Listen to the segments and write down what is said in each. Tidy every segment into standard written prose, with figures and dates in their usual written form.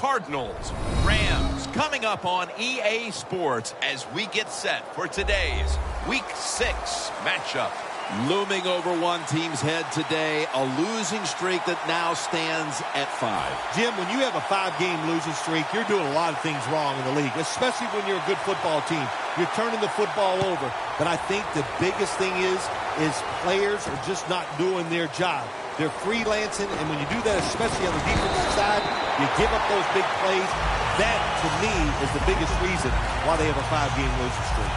Cardinals. Rams coming up on EA Sports as we get set for today's Week 6 matchup. Looming over one team's head today, a losing streak that now stands at 5. Jim, when you have a 5-game losing streak, you're doing a lot of things wrong in the league, especially when you're a good football team. You're turning the football over. But I think the biggest thing is players are just not doing their job. They're freelancing, and when you do that, especially on the defensive side, you give up those big plays. That, to me, is the biggest reason why they have a 5-game losing streak.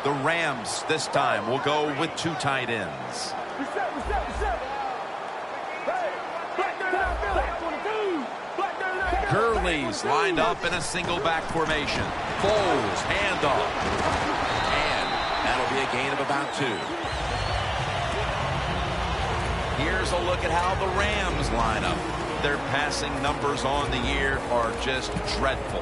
The Rams this time will go with 2 tight ends. Gurley's lined up in a single back formation. Foles, handoff. And that'll be a gain of about 2. Here's a look at how the Rams line up. Their passing numbers on the year are just dreadful.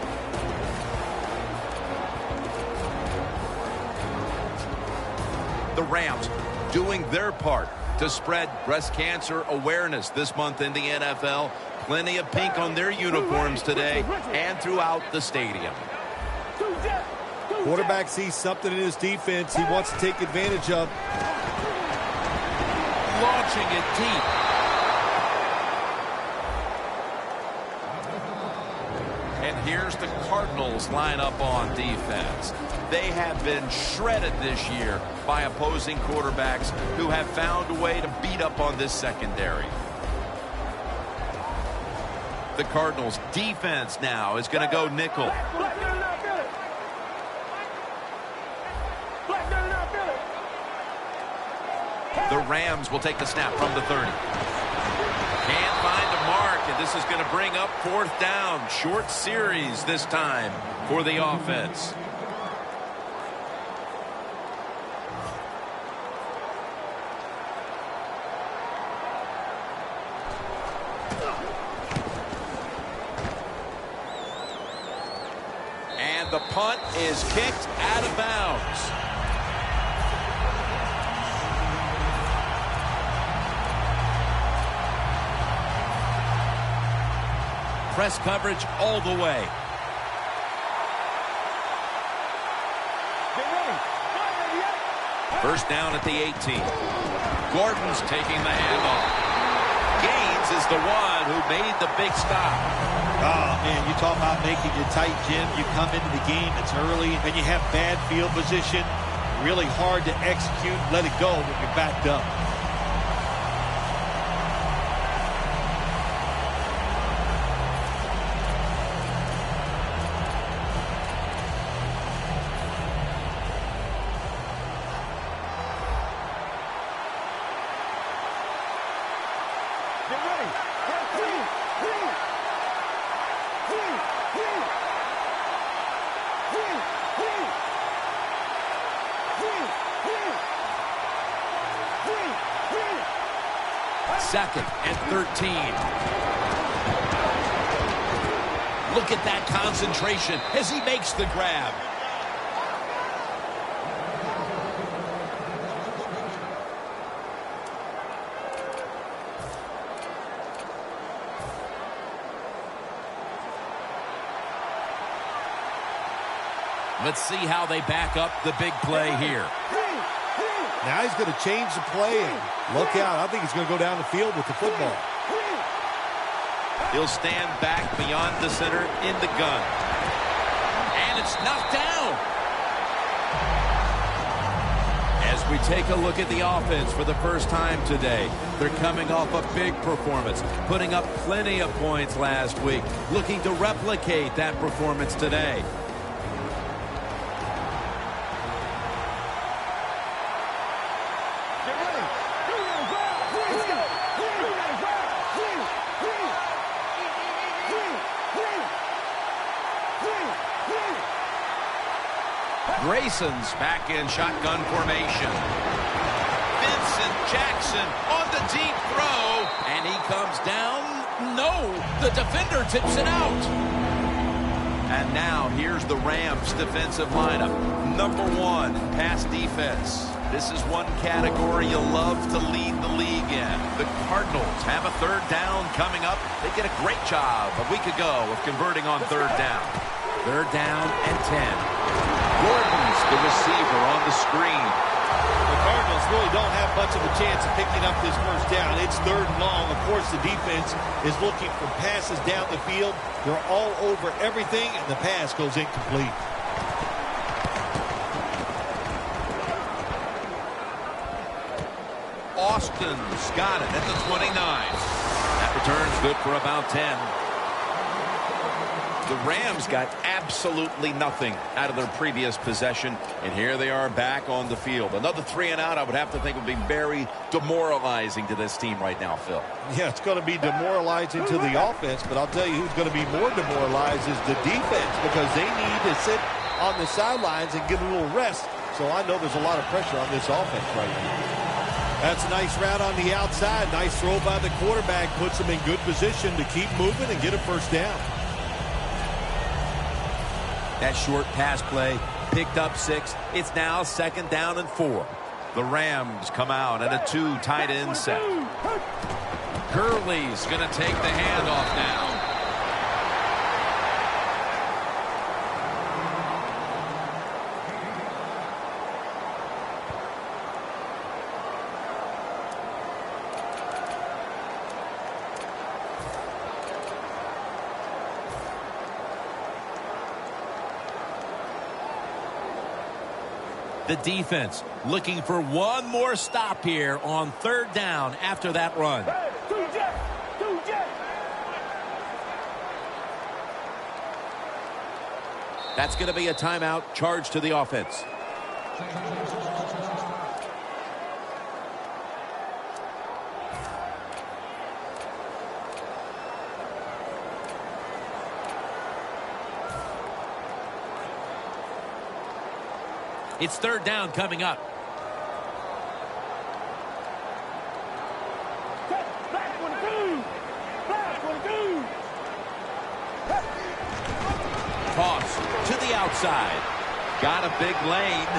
The Rams doing their part to spread breast cancer awareness this month in the NFL. Plenty of pink on their uniforms today and throughout the stadium. Quarterback sees something in his defense he wants to take advantage of. Launching it deep. And here's the Cardinals line up on defense. They have been shredded this year by opposing quarterbacks who have found a way to beat up on this secondary. The Cardinals defense now is going to go nickel. The Rams will take the snap from the 30. Can't find a mark, and this is going to bring up 4th down. Short series this time for the offense. The punt is kicked out of bounds. Press coverage all the way. First down at the 18. Gordon's taking the handoff. Gaines is the one who made the big stop. Oh, man, you talk about making it tight, Jim. You come into the game, it's early, and you have bad field position. Really hard to execute, let it go when you're backed up. Second and 13. Look at that concentration as he makes the grab. Let's see how they back up the big play here. Now he's going to change the play, and look out. I think he's going to go down the field with the football. He'll stand back beyond the center in the gun. And it's knocked down. As we take a look at the offense for the first time today, they're coming off a big performance, putting up plenty of points last week, looking to replicate that performance today. Grayson's back in shotgun formation. Vincent Jackson on the deep throw, and he comes down. No, the defender tips it out. And now here's the Rams defensive lineup. Number 1, pass defense. This is one category you love to lead the league in. The Cardinals have a third down coming up. They did a great job a week ago of converting on third down. Third down and 10. Gordon's the receiver on the screen. The Cardinals really don't have much of a chance of picking up this first down. It's third and long. Of course, the defense is looking for passes down the field. They're all over everything, and the pass goes incomplete. Austin's got it at the 29. That return's good for about 10. The Rams got absolutely nothing out of their previous possession, and here they are back on the field. Another 3 and out, I would have to think, would be very demoralizing to this team right now, Phil. Yeah, it's going to be demoralizing to the offense, but I'll tell you who's going to be more demoralized is the defense, because they need to sit on the sidelines and get a little rest. So I know there's a lot of pressure on this offense right now. That's a nice route on the outside. Nice throw by the quarterback. Puts him in good position to keep moving and get a first down. That short pass play picked up 6. It's now 2nd down and 4. The Rams come out at a 2 tight end set. Gurley's going to take the handoff now. The defense looking for one more stop here on third down after that run. That's going to be a timeout charged to the offense. It's third down coming up. Toss to the outside. Got a big lane.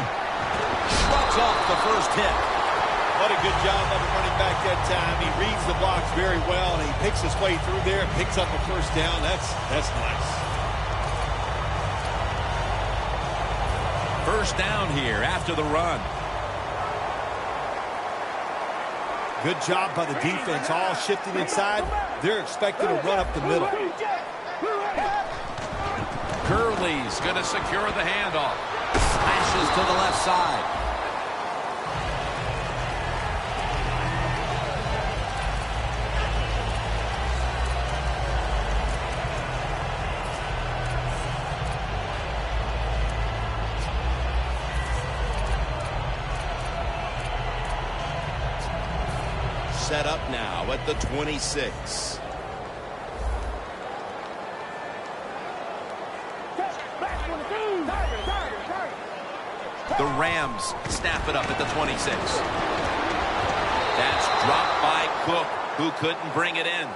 Shrugs off the first hit. What a good job of the running back that time. He reads the blocks very well, and he picks his way through there and picks up a first down. That's nice. First down here after the run. Good job by the defense, all shifting inside. They're expected to run up the middle. Gurley's going to secure the handoff. Slashes to the left side. Set up now at the 26. The Rams snap it up at the 26. That's dropped by Cook, who couldn't bring it in.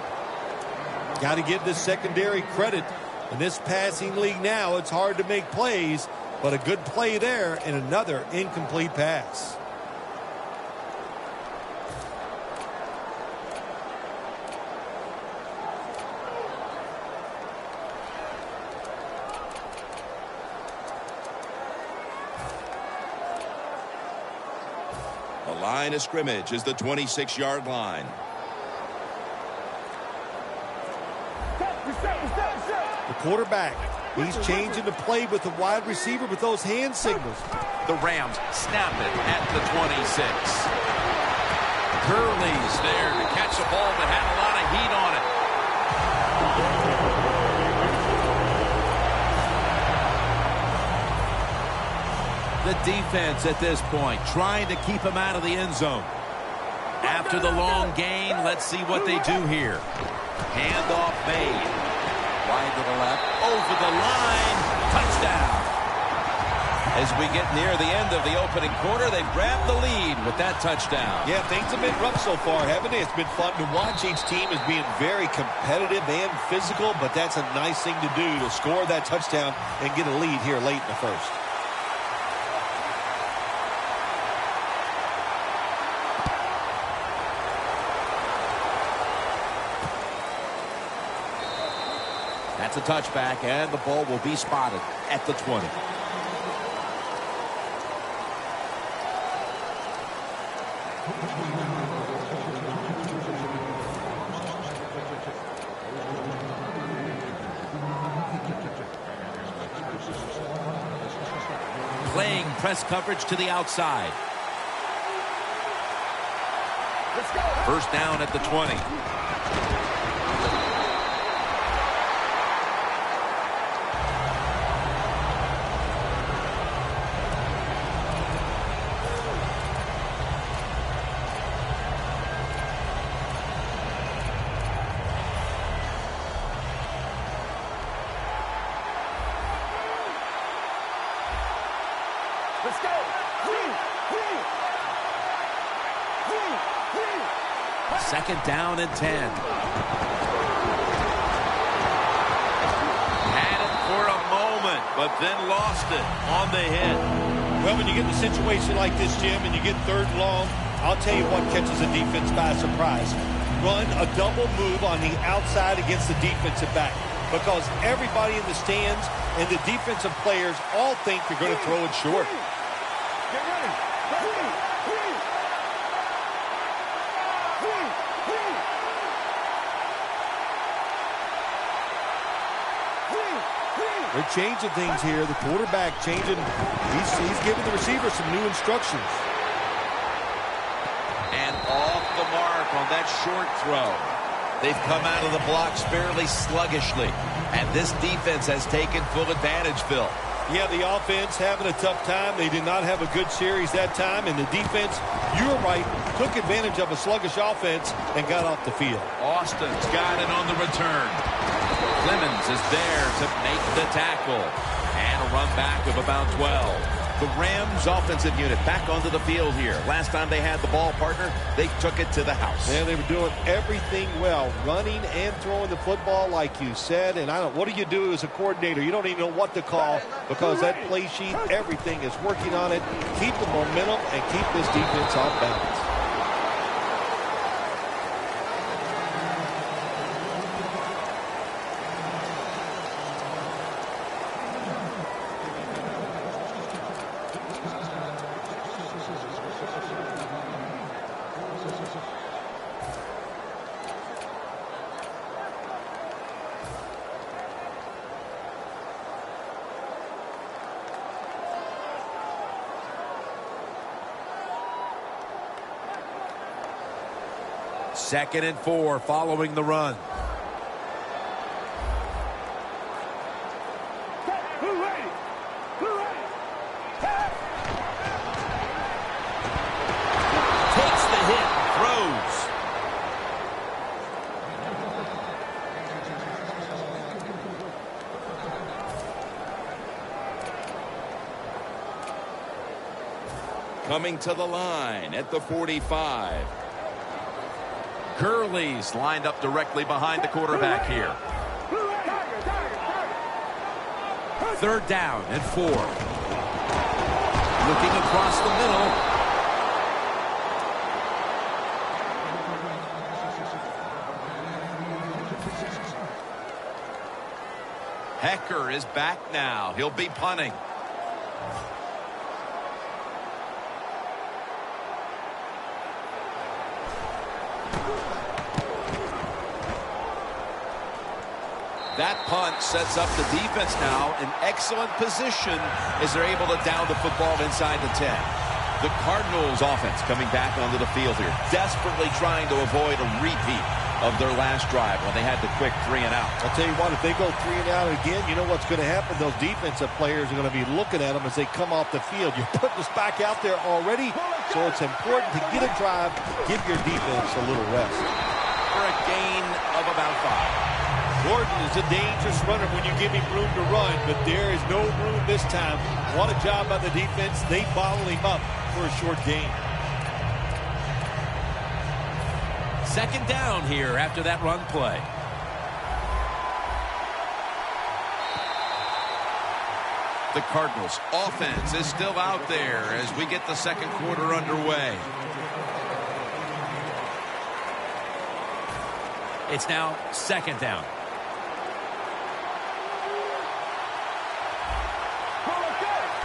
Got to give this secondary credit. In this passing league now, it's hard to make plays, but a good play there and another incomplete pass. The line of scrimmage is the 26-yard line. The quarterback, he's changing the play with the wide receiver with those hand signals. The Rams snap it at the 26. Gurley's there to catch a ball that had a lot of heat on it. The defense at this point trying to keep him out of the end zone. After the long gain, let's see what they do here. Handoff made. Wide to the left. Over the line. Touchdown. As we get near the end of the opening quarter, they've grabbed the lead with that touchdown. Yeah, things have been rough so far, haven't they? It's been fun to watch. Each team is being very competitive and physical, but that's a nice thing to do, to score that touchdown and get a lead here late in the first. That's a touchback, and the ball will be spotted at the 20. Playing press coverage to the outside. First down at the 20. Let's go. Second down and 10. Had it for a moment, but then lost it on the hit. Well, when you get in a situation like this, Jim, and you get third and long, I'll tell you what catches a defense by surprise. Run a double move on the outside against the defensive back, because everybody in the stands and the defensive players all think they're going to throw it short. Get ready. They're changing things here. The quarterback changing. He's giving the receiver some new instructions. And off the mark on that short throw. They've come out of the blocks fairly sluggishly. And this defense has taken full advantage, Phil. Yeah, the offense having a tough time. They did not have a good series that time. And the defense, you were right, took advantage of a sluggish offense and got off the field. Austin's got it on the return. Clemens is there to make the tackle. And a run back of about 12. The Rams offensive unit back onto the field here. Last time they had the ball, partner, they took it to the house. Yeah, they were doing everything well, running and throwing the football like you said. And what do you do as a coordinator? You don't even know what to call, because that play sheet, everything is working on it. Keep the momentum and keep this defense off balance. Second and 4 following the run. Takes the hit, throws. Coming to the line at the 45. Gurley's lined up directly behind the quarterback here. Third down and 4. Looking across the middle. Hecker is back now. He'll be punting. That punt sets up the defense now in excellent position as they're able to down the football inside the 10. The Cardinals offense coming back onto the field here, desperately trying to avoid a repeat of their last drive when they had the quick 3 and out. I'll tell you what, if they go 3 and out again, you know what's going to happen? Those defensive players are going to be looking at them as they come off the field. You're putting us back out there already, so it's important to get a drive, give your defense a little rest. For a gain of about 5. Gordon is a dangerous runner when you give him room to run, but there is no room this time. What a job by the defense. They bottle him up for a short gain. Second down here after that run play. The Cardinals offense is still out there as we get the second quarter underway. It's now second down.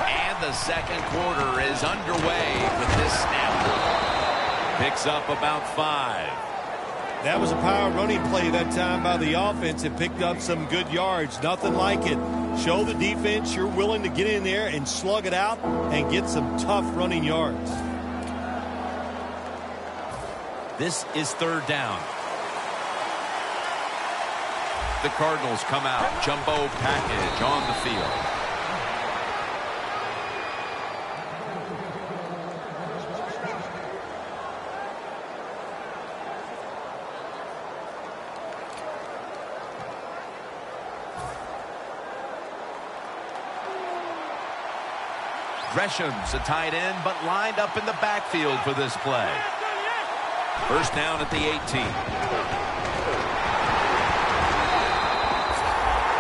And the second quarter is underway with this snap. Picks up about 5. That was a power running play that time by the offense. It picked up some good yards. Nothing like it. Show the defense you're willing to get in there and slug it out and get some tough running yards. This is third down. The Cardinals come out. Jumbo package on the field. Gresham's a tight end, but lined up in the backfield for this play. First down at the 18.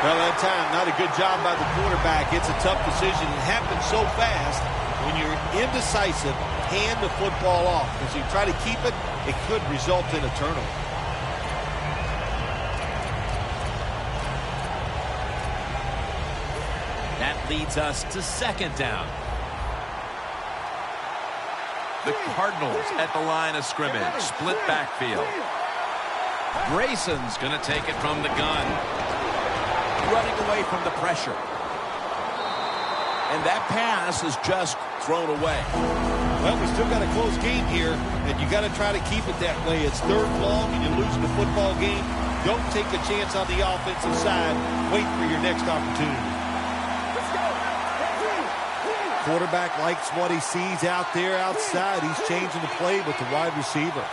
Well, that time, not a good job by the quarterback. It's a tough decision. It happens so fast. When you're indecisive, hand the football off. As you try to keep it, it could result in a turnover. That leads us to second down. The Cardinals at the line of scrimmage. Split backfield. Grayson's going to take it from the gun. Running away from the pressure. And that pass is just thrown away. Well, we still got a close game here, and you got to try to keep it that way. It's third long, and you're losing the football game. Don't take a chance on the offensive side. Wait for your next opportunity. Quarterback likes what he sees out there outside. He's changing the play with the wide receiver.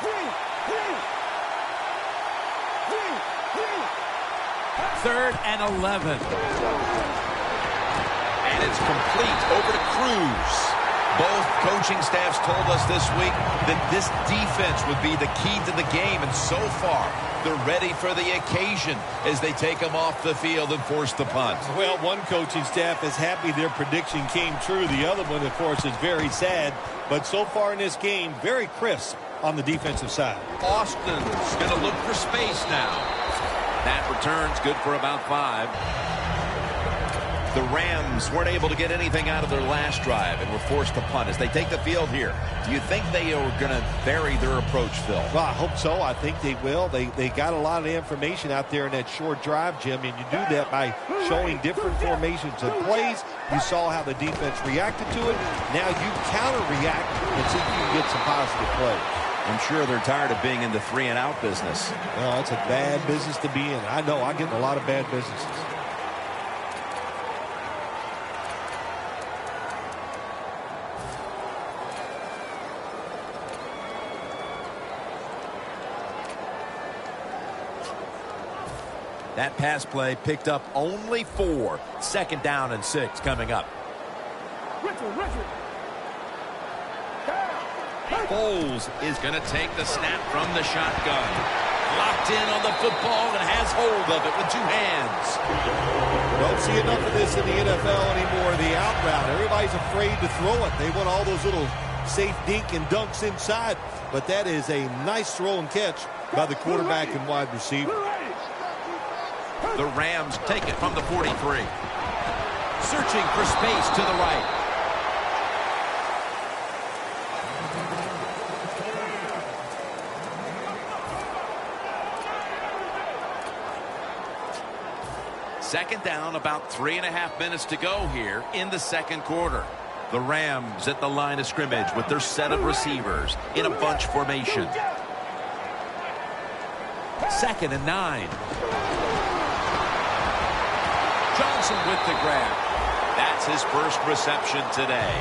Third and 11. And it's complete over to Cruz. Both coaching staffs told us this week that this defense would be the key to the game, and so far they're ready for the occasion as they take them off the field and force the punt. Well, one coaching staff is happy their prediction came true. The other one, of course, is very sad. But so far in this game, very crisp on the defensive side. Austin's going to look for space now. That return's good for about 5. The Rams weren't able to get anything out of their last drive and were forced to punt as they take the field here. Do you think they are going to vary their approach, Phil? Well, I hope so. I think they will. They got a lot of information out there in that short drive, Jim, and you do that by showing different formations and plays. You saw how the defense reacted to it. Now you counter-react and see if you can get some positive plays. I'm sure they're tired of being in the 3-and-out business. Well, it's a bad business to be in. I know. I get in a lot of bad businesses. That pass play picked up only 4. Second down and 6 coming up. Foles is going to take the snap from the shotgun. Locked in on the football and has hold of it with 2 hands. Don't see enough of this in the NFL anymore. The out route. Everybody's afraid to throw it. They want all those little safe dink and dunks inside. But that is a nice throw and catch by the quarterback and wide receiver. The Rams take it from the 43. Searching for space to the right. Second down, about 3.5 minutes to go here in the second quarter. The Rams at the line of scrimmage with their set of receivers in a bunch formation. 2nd and 9. Johnson with the grab. That's his first reception today.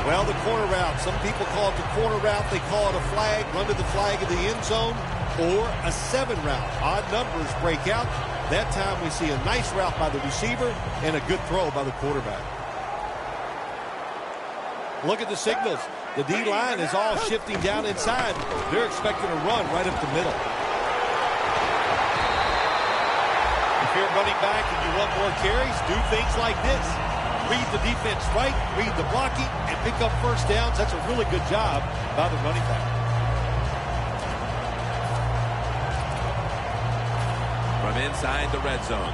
Well, the corner route. Some people call it the corner route. They call it a flag. Run to the flag of the end zone. or a 7 route. Odd numbers break out. That time we see a nice route by the receiver and a good throw by the quarterback. Look at the signals. The D-line is all shifting down inside. They're expecting a run right up the middle. If you're running back and you want more carries, do things like this. Read the defense right, read the blocking, and pick up first downs. That's a really good job by the running back. From inside the red zone.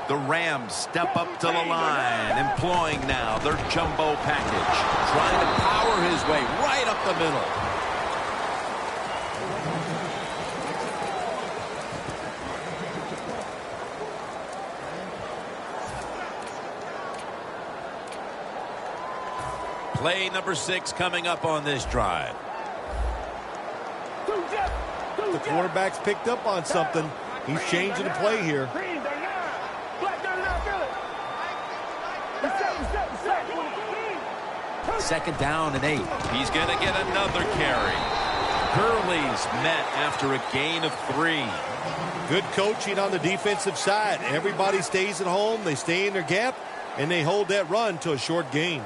The Rams step up to the line, employing now their jumbo package, trying to power his way right up the middle. Play number 6 coming up on this drive. The quarterback's picked up on something. He's changing the play here. Second down and 8. He's going to get another carry. Gurley's met after a gain of 3. Good coaching on the defensive side. Everybody stays at home. They stay in their gap, and they hold that run to a short gain.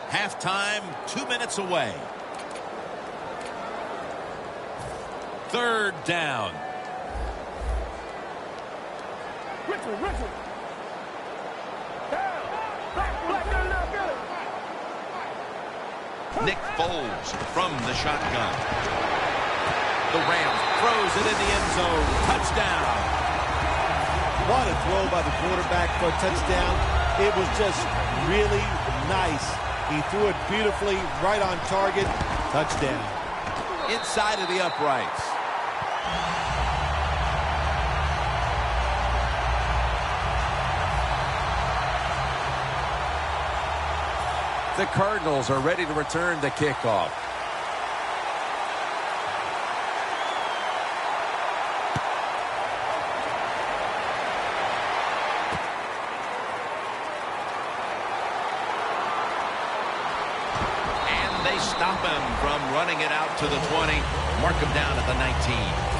Halftime, 2 minutes away. Third down. Richard. Nick Foles from the shotgun. The Rams throws it in the end zone. Touchdown. What a throw by the quarterback for a touchdown. It was just really nice. He threw it beautifully, right on target. Touchdown. Inside of the uprights. The Cardinals are ready to return the kickoff. And they stop him from running it out to the 20. Mark him down at the 19.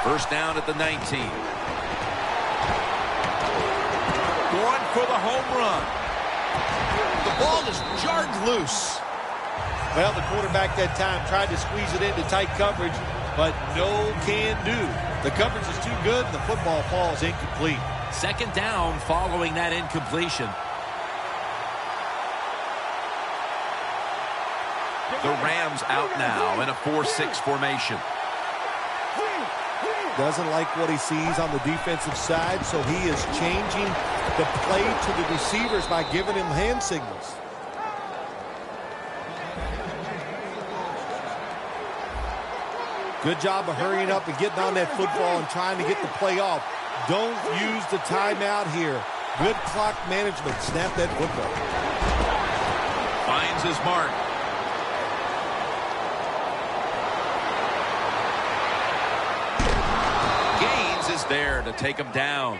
First down at the 19. Going for the home run. The ball is jarred loose. Well, the quarterback that time tried to squeeze it into tight coverage, but no can do. The coverage is too good, and the football falls incomplete. Second down following that incompletion. The Rams out now in a 4-6 formation. Doesn't like what he sees on the defensive side, so he is changing the play to the receivers by giving him hand signals. Good job of hurrying up and getting on that football and trying to get the play off. Don't use the timeout here. Good clock management. Snap that football. Finds his mark. Is there to take him down.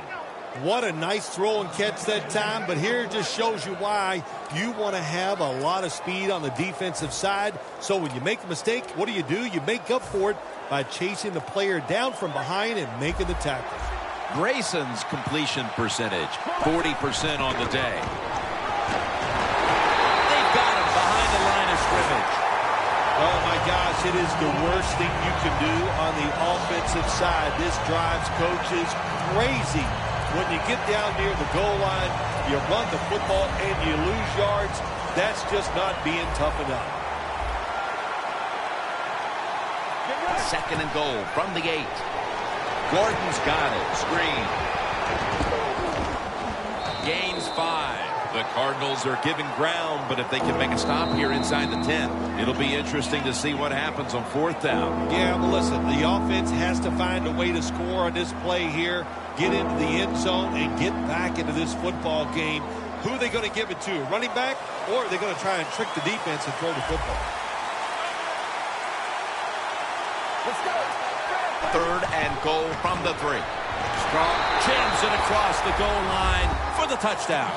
What a nice throw and catch that time, but here it just shows you why you want to have a lot of speed on the defensive side. So when you make a mistake, what do? You make up for it by chasing the player down from behind and making the tackle. Grayson's completion percentage, 40% on the day. They've got him behind the line of scrimmage. Oh, my gosh, it is the worst thing you can do on the offensive side. This drives coaches crazy. When you get down near the goal line, you run the football and you lose yards. That's just not being tough enough. Second and goal from the 8. Gordon's got it. Screen. Gains 5. The Cardinals are giving ground, but if they can make a stop here inside the 10, it'll be interesting to see what happens on 4th down. Yeah, well, listen, the offense has to find a way to score on this play here, get into the end zone, and get back into this football game. Who are they going to give it to? A running back? Or are they going to try and trick the defense and throw the football? Let's go. 3rd and goal from the 3. Strong jams it across the goal line for the touchdown.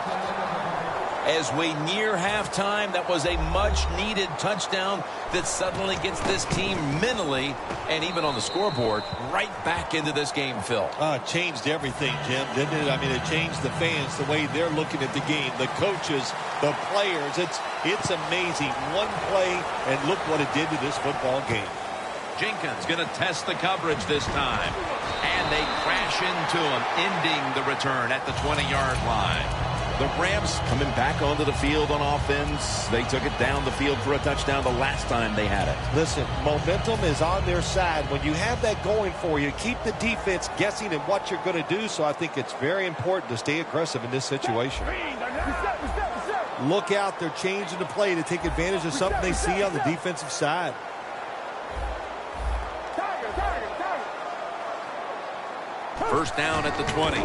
As we near halftime, that was a much-needed touchdown that suddenly gets this team mentally and even on the scoreboard right back into this game, Phil. It changed everything, Jim, didn't it? I mean, it changed the fans, the way they're looking at the game, the coaches, the players. It's amazing. One play, and look what it did to this football game. Jenkins going to test the coverage this time. And they crash into him, ending the return at the 20-yard line. The Rams coming back onto the field on offense. They took it down the field for a touchdown the last time they had it. Listen, momentum is on their side. When you have that going for you, keep the defense guessing at what you're going to do. So I think it's very important to stay aggressive in this situation. Look out. They're changing the play to take advantage of something they see on the defensive side. First down at the 20.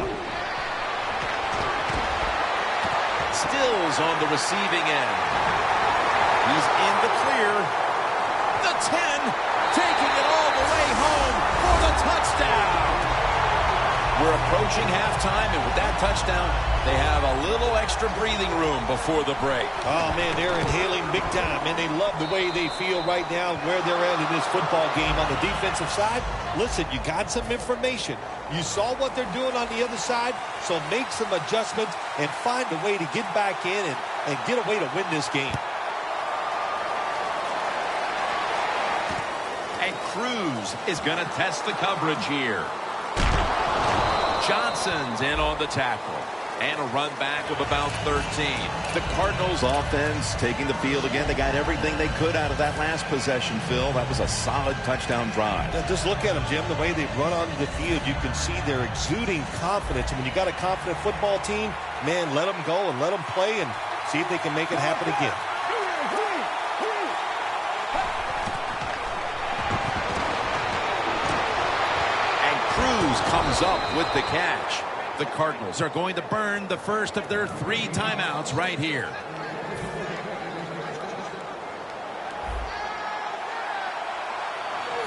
Stills on the receiving end. He's in the clear. The 10, taking it all the way home for the touchdown. We're approaching halftime, and with that touchdown, they have a little extra breathing room before the break. Oh, man, they're inhaling big time, and they love the way they feel right now where they're at in this football game. On the defensive side, listen, you got some information. You saw what they're doing on the other side, so make some adjustments and find a way to get back in and get a way to win this game. And Cruz is going to test the coverage here. Johnson's in on the tackle. And a run back of about 13. The Cardinals offense taking the field again. They got everything they could out of that last possession, Phil. That was a solid touchdown drive. Now, just look at them, Jim, the way they run onto the field. You can see they're exuding confidence. And when you got a confident football team, man, let them go and let them play and see if they can make it happen again. And Cruz comes up with the catch. The Cardinals are going to burn the first of their 3 timeouts right here.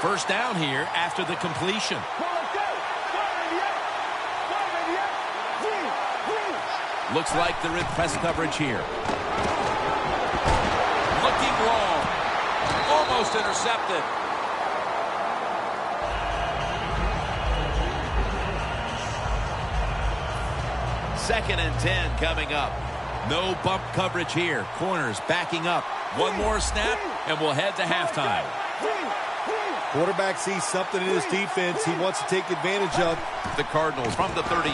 First down here after the completion. Looks like they're in press coverage here. Looking wrong. Almost intercepted. Second and 10 coming up. No bump coverage here. Corners backing up. One more snap, and we'll head to halftime. Quarterback sees something in his defense he wants to take advantage of. The Cardinals from the 32.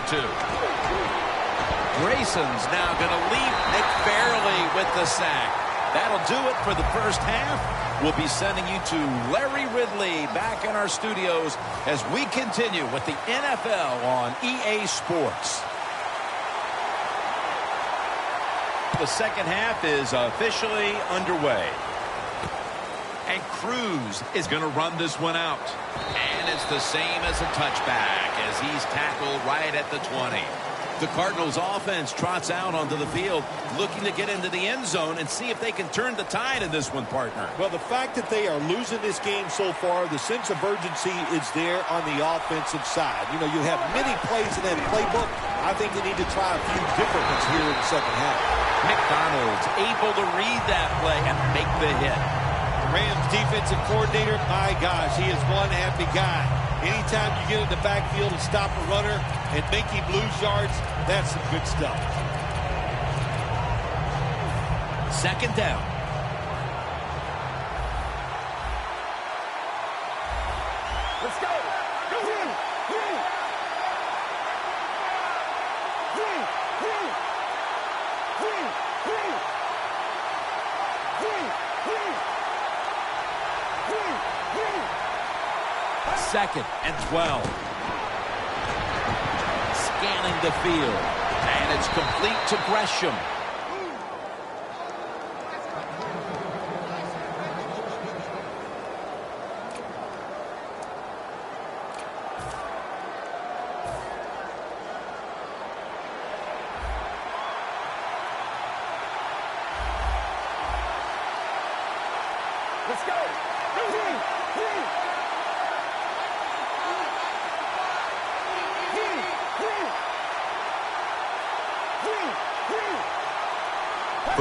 Grayson's now going to leap Nick Fairley with the sack. That'll do it for the first half. We'll be sending you to Larry Ridley back in our studios as we continue with the NFL on EA Sports. The second half is officially underway. And Cruz is going to run this one out. And it's the same as a touchback as he's tackled right at the 20. The Cardinals offense trots out onto the field looking to get into the end zone and see if they can turn the tide in this one, partner. Well, the fact that they are losing this game so far, the sense of urgency is there on the offensive side. You know, you have many plays in that playbook. I think they need to try a few different ones here in the second half. McDonald's able to read that play and make the hit. Rams defensive coordinator, my gosh, he is one happy guy. Anytime you get in the backfield and stop a runner and make him lose yards, that's some good stuff. Second down. Let's go. Second and 12. Scanning the field. And it's complete to Gresham.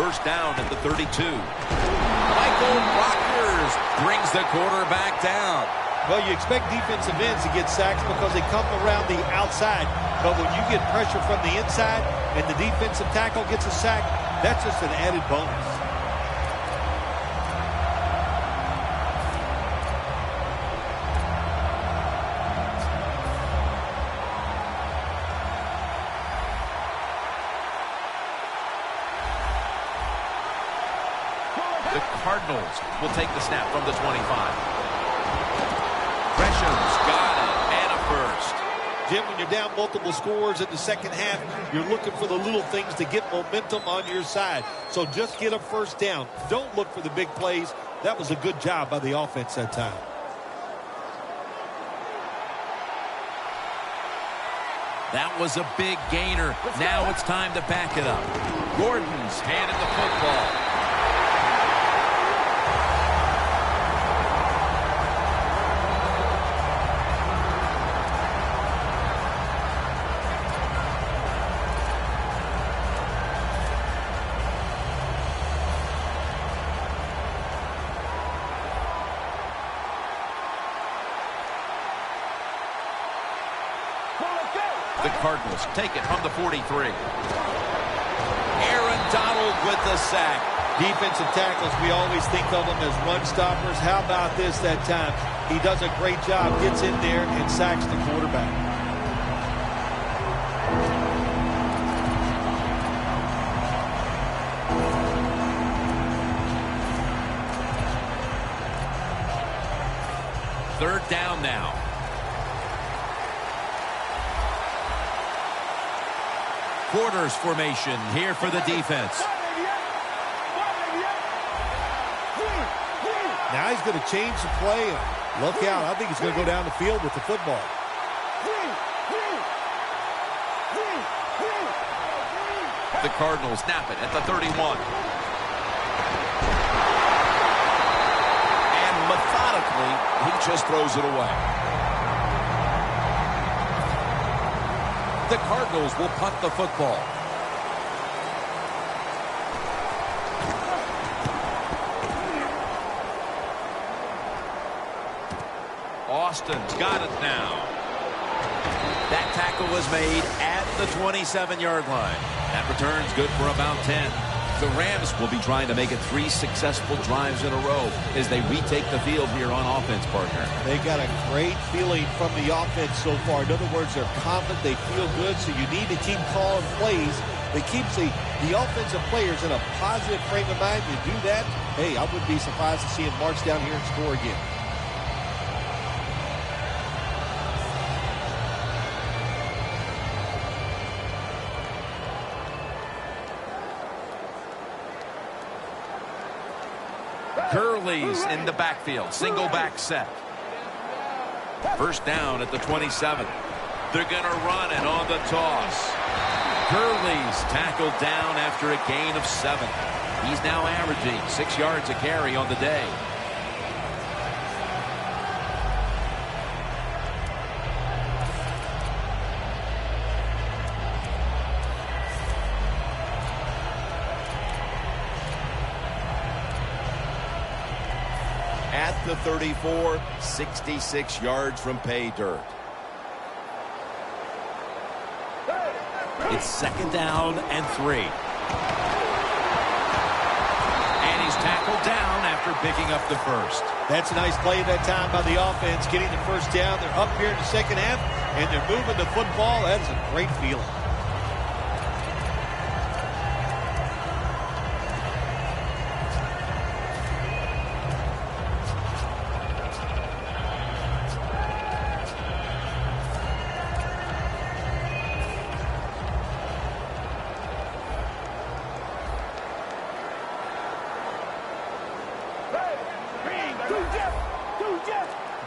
first down at the 32. Michael Brockers brings the quarterback down. Well, you expect defensive ends to get sacks because they come around the outside. But when you get pressure from the inside and the defensive tackle gets a sack, that's just an added bonus. The Cardinals will take the snap from the 25. Gresham's got it, and a first. Jim, when you're down multiple scores in the second half, you're looking for the little things to get momentum on your side. So just get a first down. Don't look for the big plays. That was a good job by the offense that time. That was a big gainer. Now it's time to back it up. Gordon's handed the football. The Cardinals take it from the 43. Aaron Donald with the sack. Defensive tackles, we always think of them as run stoppers. How about this that time? He does a great job, gets in there, and sacks the quarterback. Third down now. Quarters formation here for the defense. Now he's going to change the play. Look out. I think he's going to go down the field with the football. The Cardinals snap it at the 31. And methodically, he just throws it away. The Cardinals will punt the football. Austin's got it now. That tackle was made at the 27-yard line. That return's good for about 10. The Rams will be trying to make it 3 successful drives in a row as they retake the field here on offense, partner. They got a great feeling from the offense so far. In other words, they're confident, they feel good, so you need to keep calling plays that keeps the offensive players in a positive frame of mind. You do that, hey, I wouldn't be surprised to see him march down here and score again. Gurley's in the backfield. Single back set. First down at the 27. They're going to run it on the toss. Gurley's tackled down after a gain of 7. He's now averaging 6 yards a carry on the day. At the 34, 66 yards from pay dirt. It's second down and 3. And he's tackled down after picking up the first. That's a nice play that time by the offense, getting the first down. They're up here in the second half, and they're moving the football. That is a great feeling.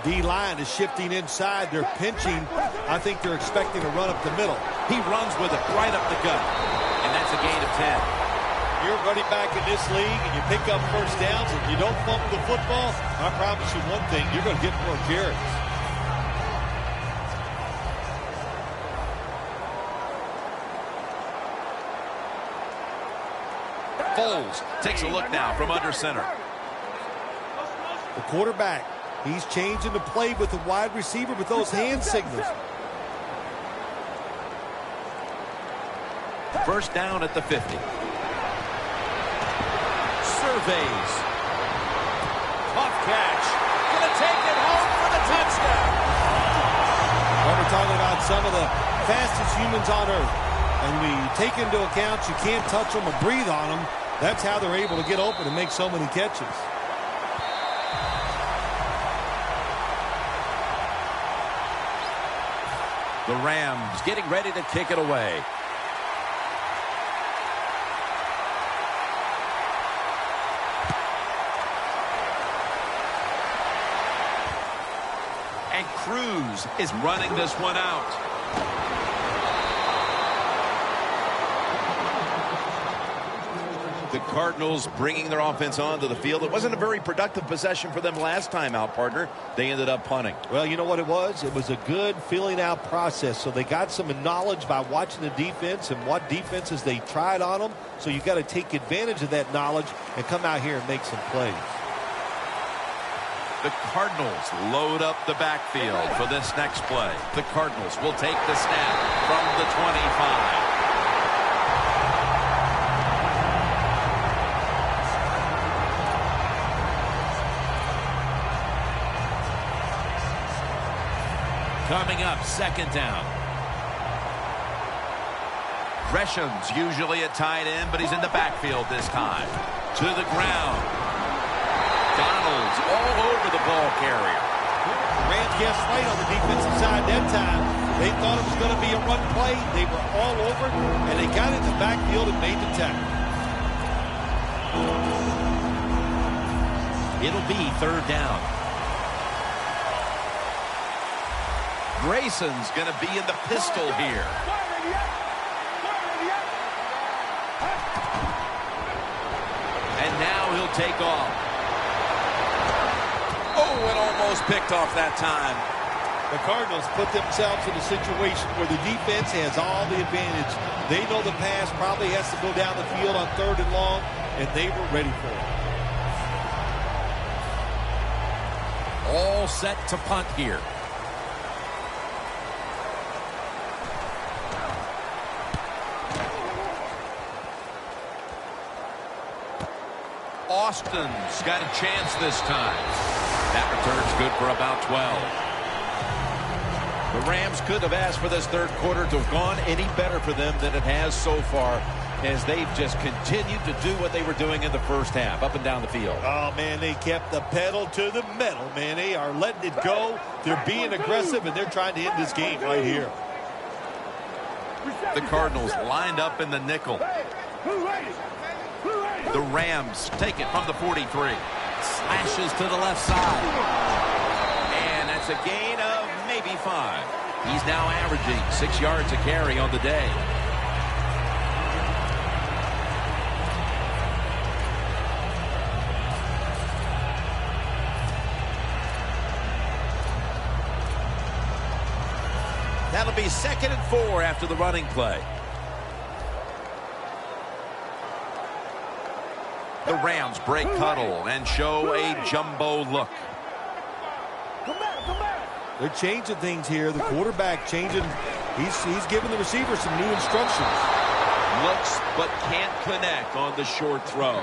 D-line is shifting inside. They're pinching. I think they're expecting to run up the middle. He runs with it right up the gut. And that's a gain of 10. You're running back in this league and you pick up first downs and you don't bump the football, I promise you one thing, you're going to get more carries. Foles takes a look now from under center. The quarterback, he's changing the play with the wide receiver with those hand signals. First down at the 50. Surveys. Tough catch. Gonna take it home for the touchdown. Well, we're talking about some of the fastest humans on earth. And we take into account you can't touch them or breathe on them. That's how they're able to get open and make so many catches. The Rams Getting ready to kick it away. and Cruz is running this one out. The Cardinals bringing their offense onto the field. It wasn't a very productive possession for them last time out, partner. They ended up punting. Well, you know what it was? It was a good filling out process. So they got some knowledge by watching the defense and what defenses they tried on them. So you got to take advantage of that knowledge and come out here and make some plays. The Cardinals load up the backfield for this next play. The Cardinals will take the snap from the 25. Coming up, second down. Gresham's usually at tight end, but he's in the backfield this time. To the ground. Donald's all over the ball carrier. The Rams guessed right on the defensive side that time. They thought it was going to be a run play. They were all over, and they got in the backfield and made the tackle. It'll be third down. Grayson's going to be in the pistol here. And now he'll take off. Oh, it almost picked off that time. The Cardinals put themselves in a situation where the defense has all the advantage. They know the pass probably has to go down the field on third and long, and they were ready for it. All set to punt here. Austin's got a chance this time. That return's good for about 12. The Rams could have asked for this third quarter to have gone any better for them than it has so far, as they've just continued to do what they were doing in the first half, up and down the field. Oh, man, they kept the pedal to the metal, man. They are letting it go. They're being aggressive, and they're trying to end this game right here. The Cardinals lined up in the nickel. The Rams take it from the 43. Slashes to the left side. And that's a gain of maybe 5. He's now averaging 6 yards a carry on the day. That'll be 2nd and 4 after the running play. The Rams break huddle and show a jumbo look. They're changing things here. The quarterback changing. He's giving the receiver some new instructions. Looks but can't connect on the short throw.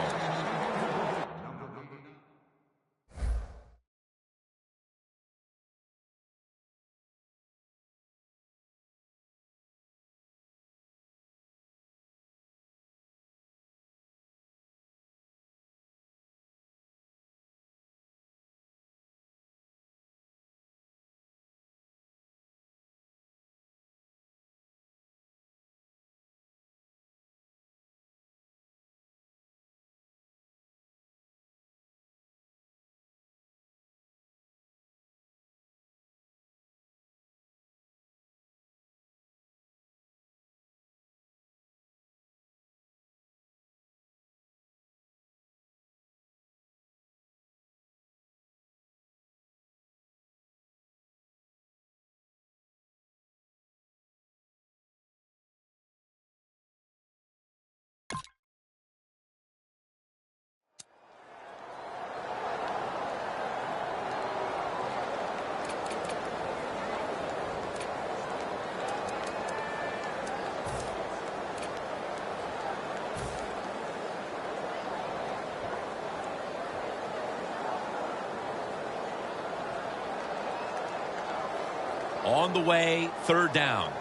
On the way, third down.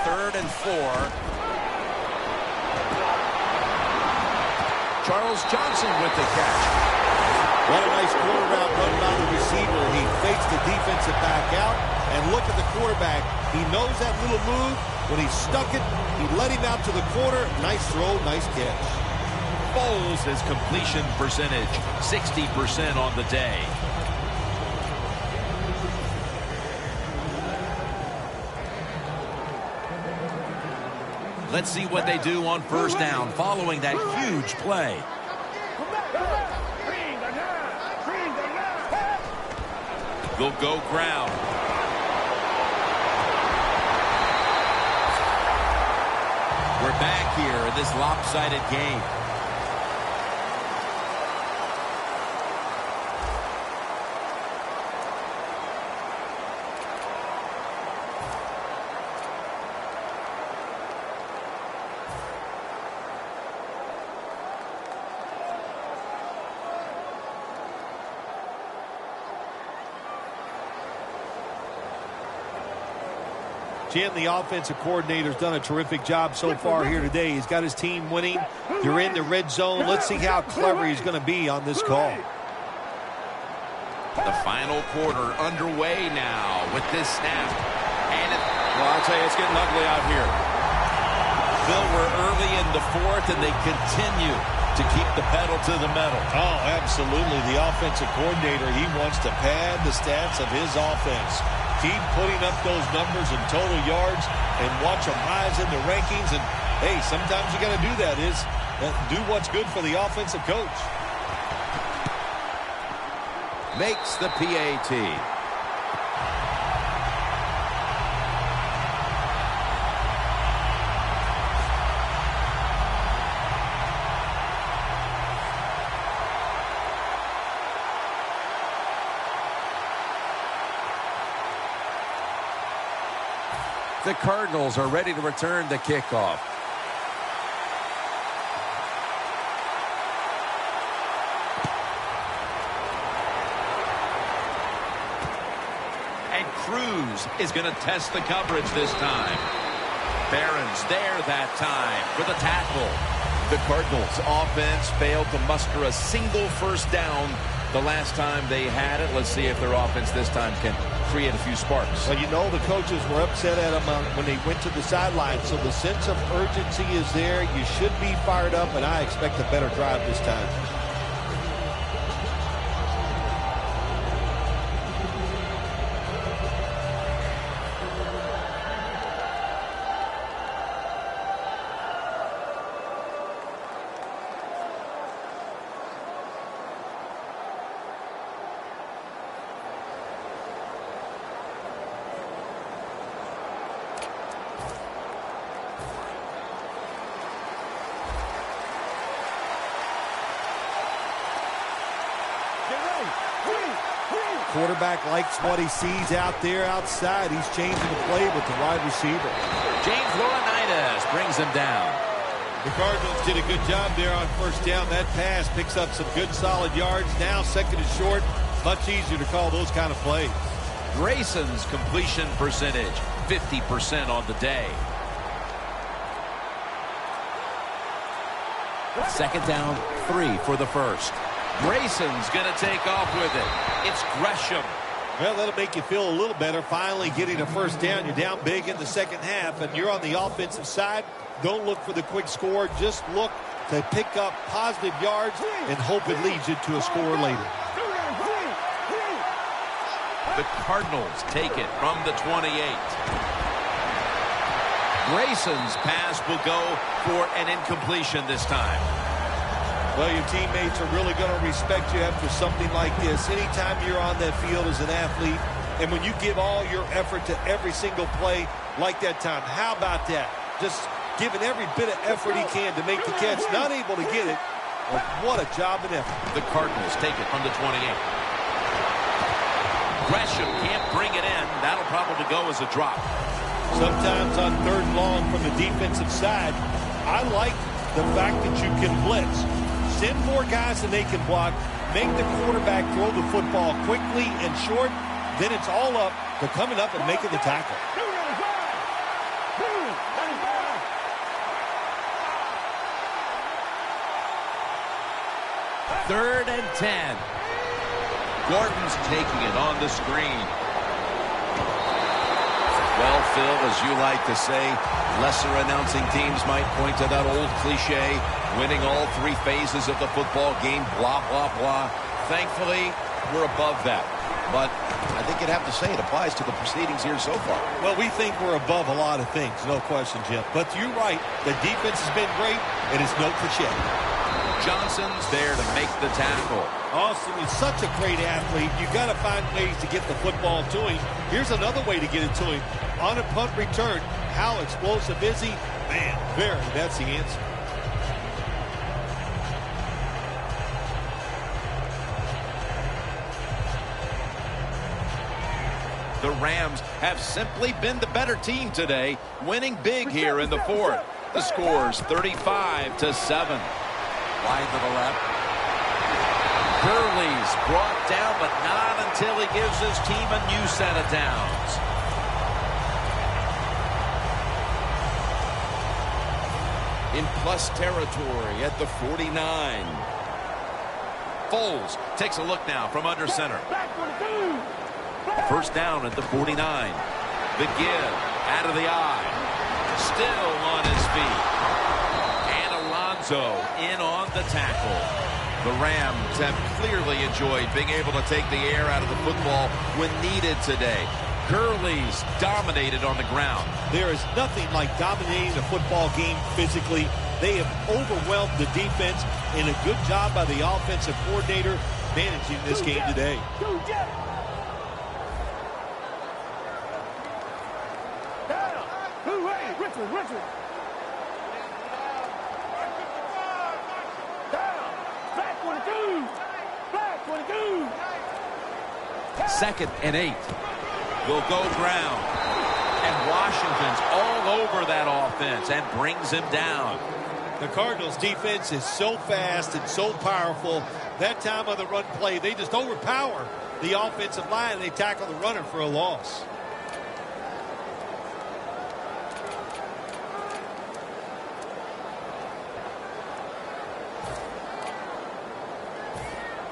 Third and 4. Charles Johnson with the catch. What a nice quarter route run by the receiver. He fakes the defensive back out, and look at the quarterback. He knows that little move. When he stuck it, he led him out to the corner. Nice throw, nice catch. Foles, his completion percentage, 60% on the day. Let's see what they do on first down following that huge play. They'll go ground. We're back here in this lopsided game. Jim, the offensive coordinator's done a terrific job so far here today. He's got his team winning. They're in the red zone. Let's see how clever he's going to be on this call. The final quarter underway now with this snap. And well, I'll tell you, it's getting ugly out here. Bill, we're early in the fourth, and they continue to keep the pedal to the metal. Oh, absolutely. The offensive coordinator, he wants to pad the stats of his offense. Keep putting up those numbers in total yards and watch them rise in the rankings. And, hey, sometimes you got to do that is do what's good for the offensive coach. Makes the PAT. The Cardinals are ready to return the kickoff. And Cruz is going to test the coverage this time. Barron's there that time for the tackle. The Cardinals offense failed to muster a single first down the last time they had it. Let's see if their offense this time can create a few sparks. Well, you know the coaches were upset at them when they went to the sideline, so the sense of urgency is there. You should be fired up, and I expect a better drive this time. Quarterback likes what he sees out there outside. He's changing the play with the wide receiver. James Laurinaitis brings him down. The Cardinals did a good job there on first down. That pass picks up some good solid yards. Now second and short. Much easier to call those kind of plays. Grayson's completion percentage, 50% on the day. Second down, 3 for the first. Grayson's going to take off with it. It's Gresham. Well, that'll make you feel a little better. Finally getting a first down. You're down big in the second half, and you're on the offensive side. Don't look for the quick score. Just look to pick up positive yards and hope it leads you to a score later. The Cardinals take it from the 28. Grayson's pass will go for an incompletion this time. Well, your teammates are really going to respect you after something like this. Anytime you're on that field as an athlete, and when you give all your effort to every single play like that time, how about that? Just giving every bit of effort he can to make the catch. Not able to get it, but what a job and effort. The Cardinals take it from the 28. Gresham can't bring it in. That'll probably go as a drop. Sometimes on 3rd and long from the defensive side, I like the fact that you can blitz. Send more guys than they can block. Make the quarterback throw the football quickly and short. Then it's all up to coming up and making the tackle. 3rd and 10. Gordon's taking it on the screen. Well, Phil, as you like to say, lesser announcing teams might point to that old cliche, winning all 3 phases of the football game, blah, blah, blah. Thankfully, we're above that. But I think you'd have to say it applies to the proceedings here so far. Well, we think we're above a lot of things, no question, Jim. But you're right. The defense has been great, and it's no cliche. Johnson's there to make the tackle. Austin is such a great athlete. You've got to find ways to get the football to him. Here's another way to get it to him. On a punt return, how explosive is he? Man, very. That's the answer. The Rams have simply been the better team today, winning big here in the 4th. The score's 35-7. Wide to the left. Gurley's brought down, but not until he gives his team a new set of downs. In plus territory at the 49. Foles takes a look now from under center. 1st down at the 49. The give out of the eye. Still on his feet. And Alonso in on the tackle. The Rams have clearly enjoyed being able to take the air out of the football when needed today. Gurley's dominated on the ground. There is nothing like dominating a football game physically. They have overwhelmed the defense, and a good job by the offensive coordinator managing this game today. Richard. 2nd and 8. Will go ground. And Washington's all over that offense and brings him down. The Cardinals defense is so fast and so powerful. That time on the run play, they just overpower the offensive line and they tackle the runner for a loss.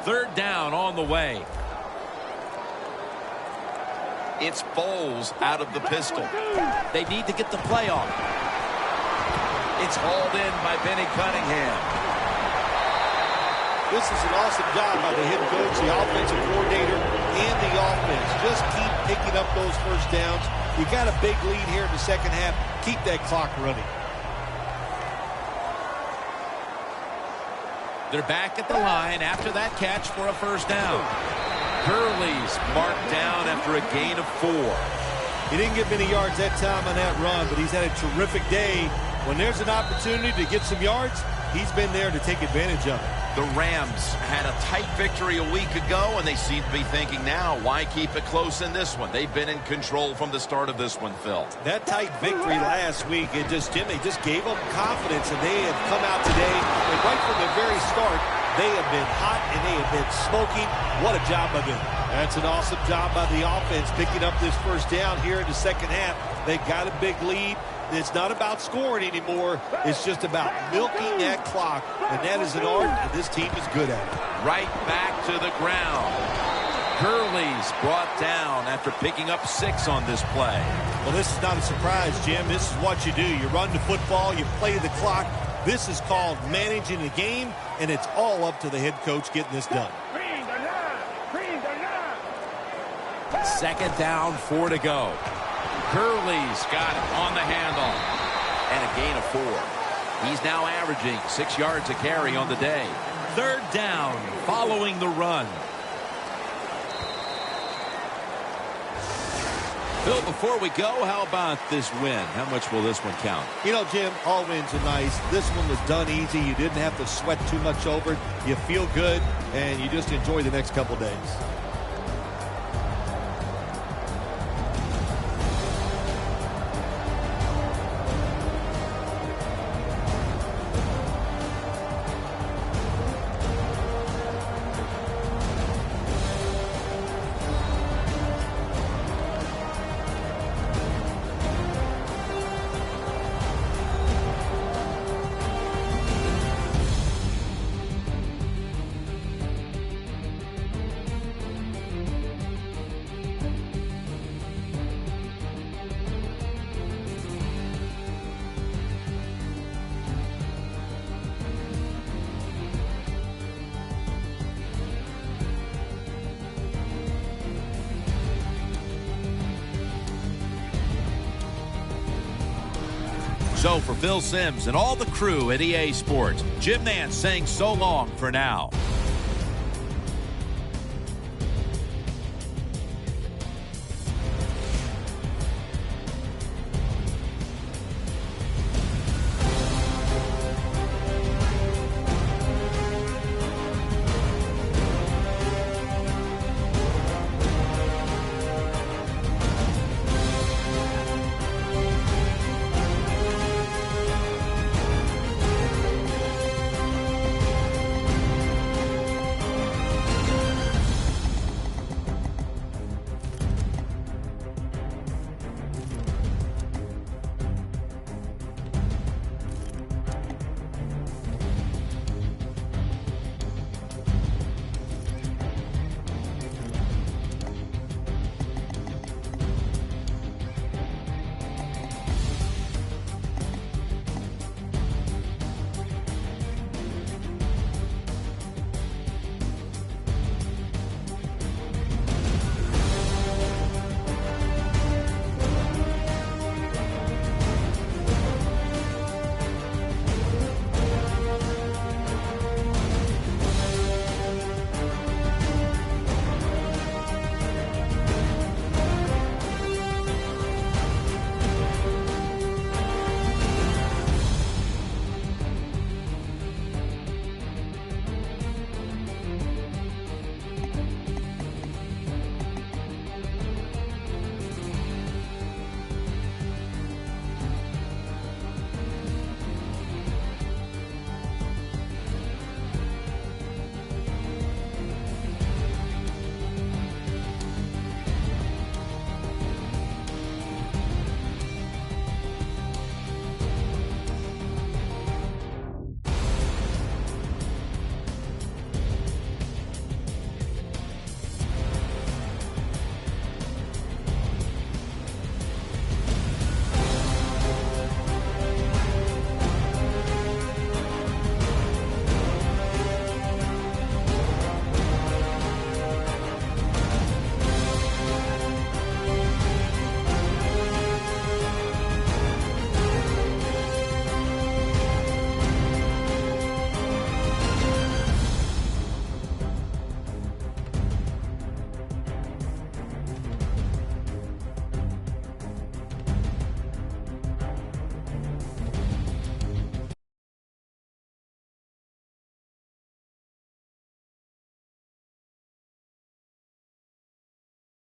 Third down on the way. It's Foles out of the pistol. They need to get the play off. It's hauled in by Benny Cunningham. This is an awesome job by the head coach, the offensive coordinator, and the offense. Just keep picking up those first downs. You got a big lead here in the second half. Keep that clock running. They're back at the line after that catch for a first down. Gurley's marked down after a gain of 4. He didn't get many yards that time on that run, but he's had a terrific day. When there's an opportunity to get some yards, he's been there to take advantage of it. The Rams had a tight victory a week ago, and they seem to be thinking now, why keep it close in this one? They've been in control from the start of this one, Phil. That tight victory last week, they just gave them confidence, and they have come out today, and right from the very start, they have been hot, and they have been smoking. What a job by them. That's an awesome job by the offense, picking up this first down here in the second half. They got a big lead. It's not about scoring anymore. It's just about milking that clock, and that is an art, and this team is good at it. Right back to the ground. Gurley's brought down after picking up 6 on this play. Well, this is not a surprise, Jim. This is what you do. You run the football, you play the clock. This is called managing the game, and it's all up to the head coach getting this done. Second down, 4 to go. Gurley's got it on the handle. And a gain of 4. He's now averaging 6 yards a carry on the day. Third down following the run. Bill, before we go, how about this win? How much will this one count? You know, Jim, all wins are nice. This one was done easy. You didn't have to sweat too much over it. You feel good, and you just enjoy the next couple days. So for Phil Simms and all the crew at EA Sports, Jim Nantz saying so long for now.